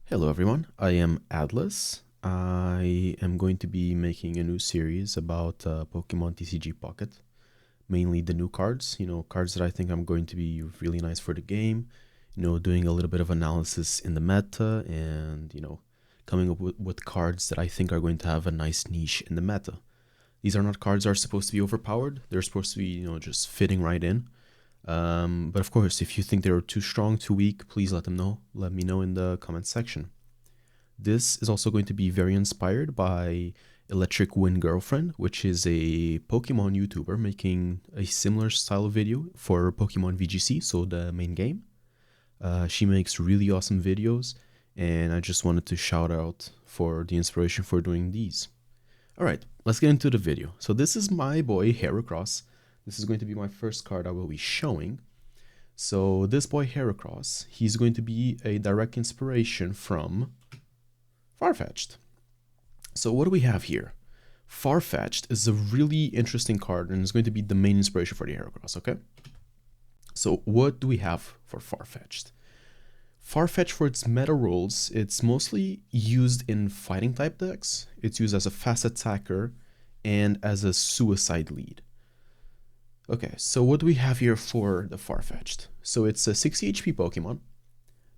Hello everyone, I am AddLess. I am going to be making a new series about Pokemon TCG Pocket, mainly the new cards, cards that I think I'm going to be really nice for the game, doing a little bit of analysis in the meta and, coming up with cards that I think are going to have a nice niche in the meta. These are not cards that are supposed to be overpowered, they're supposed to be, just fitting right in. But of course, if you think they're too strong, too weak, please let them know. Let me know in the comment section. This is also going to be very inspired by Electric Wind Girlfriend, which is a Pokemon YouTuber making a similar style of video for Pokemon VGC, so the main game. She makes really awesome videos, and I just wanted to shout out for the inspiration for doing these. Alright, let's get into the video. So this is my boy Heracross. This is going to be my first card I will be showing. So this boy Heracross, he's going to be a direct inspiration from Farfetch'd. So what do we have here? Farfetch'd is a really interesting card and is going to be the main inspiration for the Heracross, okay? So what do we have for Farfetch'd? Farfetch'd, for its meta rules, it's mostly used in fighting type decks. It's used as a fast attacker and as a suicide lead. Okay, so what do we have here for the Farfetch'd? So it's a 60 HP Pokemon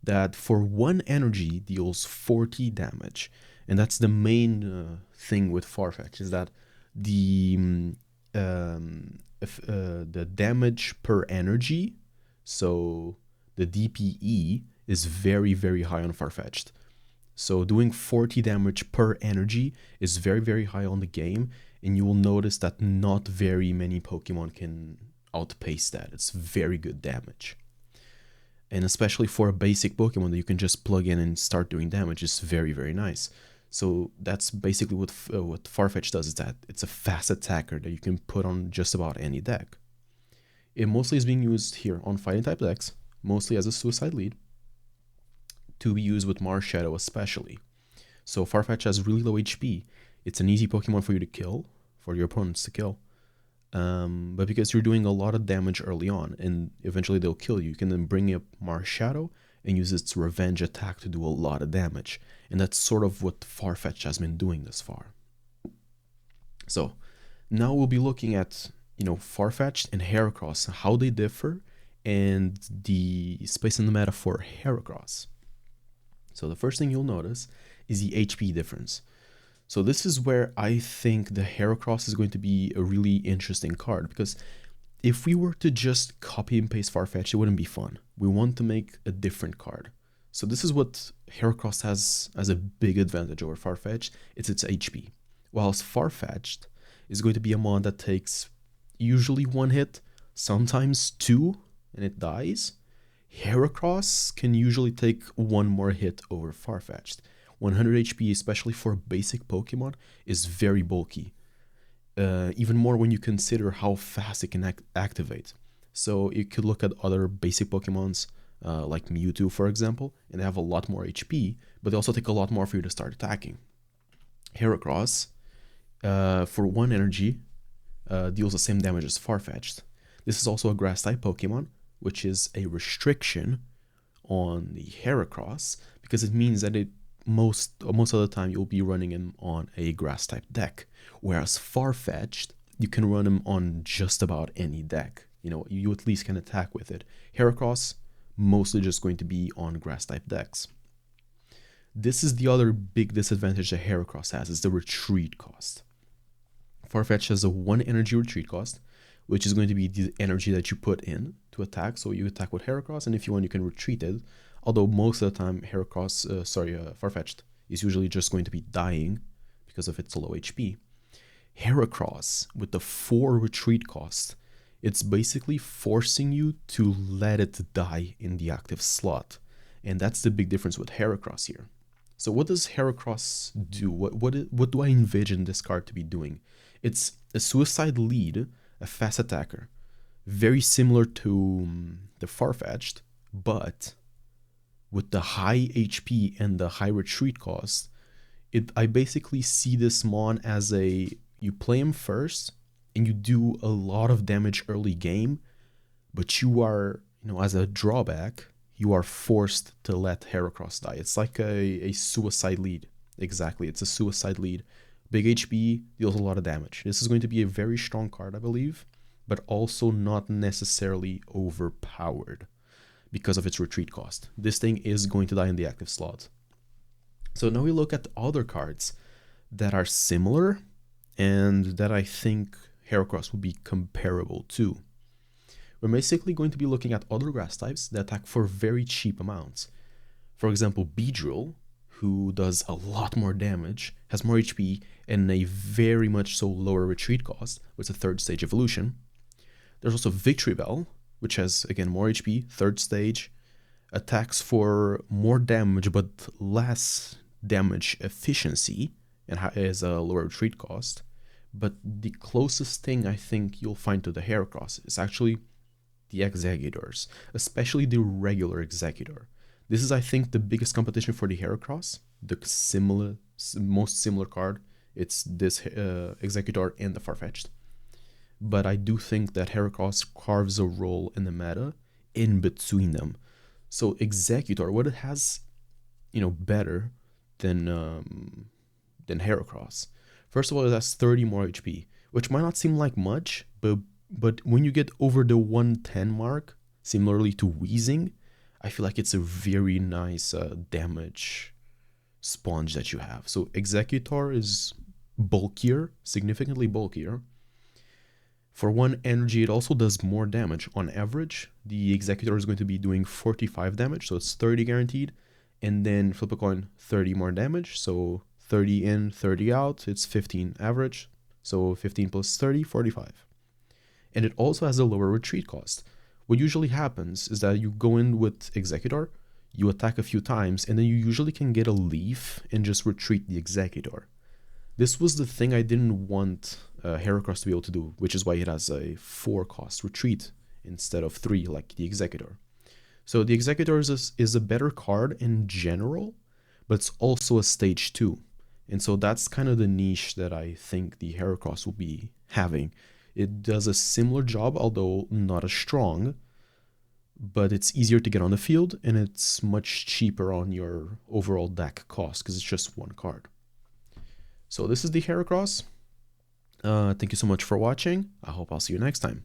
that for 1 energy deals 40 damage. And that's the main thing with Farfetch'd, is that the damage per energy, so the DPE, is very, very high on Farfetch'd. So doing 40 damage per energy is very, very high on the game, and you will notice that not very many Pokemon can outpace that. It's very good damage. And especially for a basic Pokemon that you can just plug in and start doing damage is very, very nice. So that's basically what Farfetch'd does, is that it's a fast attacker that you can put on just about any deck. It mostly is being used here on fighting type decks, mostly as a suicide lead, to be used with Marshadow especially. So Farfetch'd has really low HP. It's an easy Pokemon for you to kill, for your opponents to kill. But because you're doing a lot of damage early on and eventually they'll kill you, you can then bring up Marshadow and use its revenge attack to do a lot of damage. And that's sort of what Farfetch'd has been doing thus far. So now we'll be looking at, Farfetch'd and Heracross, how they differ, and the space in the meta for Heracross. So the first thing you'll notice is the HP difference. So this is where I think the Heracross is going to be a really interesting card, because if we were to just copy and paste Farfetch'd, it wouldn't be fun. We want to make a different card. So this is what Heracross has as a big advantage over Farfetch'd, it's its HP. Whilst Farfetch'd is going to be a mon that takes usually 1 hit, sometimes 2, and it dies. Heracross can usually take 1 more hit over Farfetch'd. 100 HP, especially for a basic Pokemon, is very bulky. Even more when you consider how fast it can activate. So you could look at other basic Pokemons, like Mewtwo, for example, and they have a lot more HP, but they also take a lot more for you to start attacking. Heracross, for 1 energy, deals the same damage as Farfetch'd. This is also a Grass-type Pokemon, which is a restriction on the Heracross, because it means that most of the time you'll be running him on a Grass-type deck, whereas Farfetch'd, you can run him on just about any deck. You at least can attack with it. Heracross, mostly just going to be on Grass-type decks. This is the other big disadvantage that Heracross has, is the retreat cost. Farfetch'd has a 1 energy retreat cost, which is going to be the energy that you put in to attack. So you attack with Heracross, and if you want, you can retreat it. Although most of the time, Farfetch'd is usually just going to be dying because of its low HP. Heracross, with the 4 retreat cost, it's basically forcing you to let it die in the active slot. And that's the big difference with Heracross here. So what does Heracross do? What do I envision this card to be doing? It's a suicide lead, a fast attacker, very similar to the Farfetch'd, but with the high HP and the high retreat cost, I basically see this mon as you play him first and you do a lot of damage early game, but you are, as a drawback, you are forced to let Heracross die. It's like a suicide lead. Exactly, it's a suicide lead. Big HP, deals a lot of damage. This is going to be a very strong card, I believe, but also not necessarily overpowered because of its retreat cost. This thing is going to die in the active slot. So now we look at other cards that are similar and that I think Heracross will be comparable to. We're basically going to be looking at other grass types that attack for very cheap amounts. For example, Beedrill, who does a lot more damage, has more HP, and a very much so lower retreat cost with a 3rd stage evolution. There's also Victreebel, which has, again, more HP, 3rd stage, attacks for more damage but less damage efficiency, and has a lower retreat cost. But the closest thing I think you'll find to the Heracross is actually the Executors, especially the regular Executor. This is, I think, the biggest competition for the Heracross, the most similar card. It's this Executor and the Farfetch'd. But I do think that Heracross carves a role in the meta in between them. So Executor, what it has, better than Heracross. First of all, it has 30 more HP, which might not seem like much, but when you get over the 110 mark, similarly to Weezing, I feel like it's a very nice damage sponge that you have. So Executor is bulkier, significantly bulkier. For 1 energy, it also does more damage. On average, the Executor is going to be doing 45 damage, so it's 30 guaranteed. And then flip a coin, 30 more damage, so 30 in, 30 out, it's 15 average. So 15 plus 30, 45. And it also has a lower retreat cost. What usually happens is that you go in with Executor, you attack a few times, and then you usually can get a leaf and just retreat the Executor. This was the thing I didn't want Heracross to be able to do, which is why it has a 4 cost retreat instead of 3 like the Executor. So the Executor is a better card in general, but it's also a stage 2. And so that's kind of the niche that I think the Heracross will be having. It does a similar job, although not as strong, but it's easier to get on the field, and it's much cheaper on your overall deck cost because it's just 1 card. So this is the Heracross. Thank you so much for watching. I hope I'll see you next time.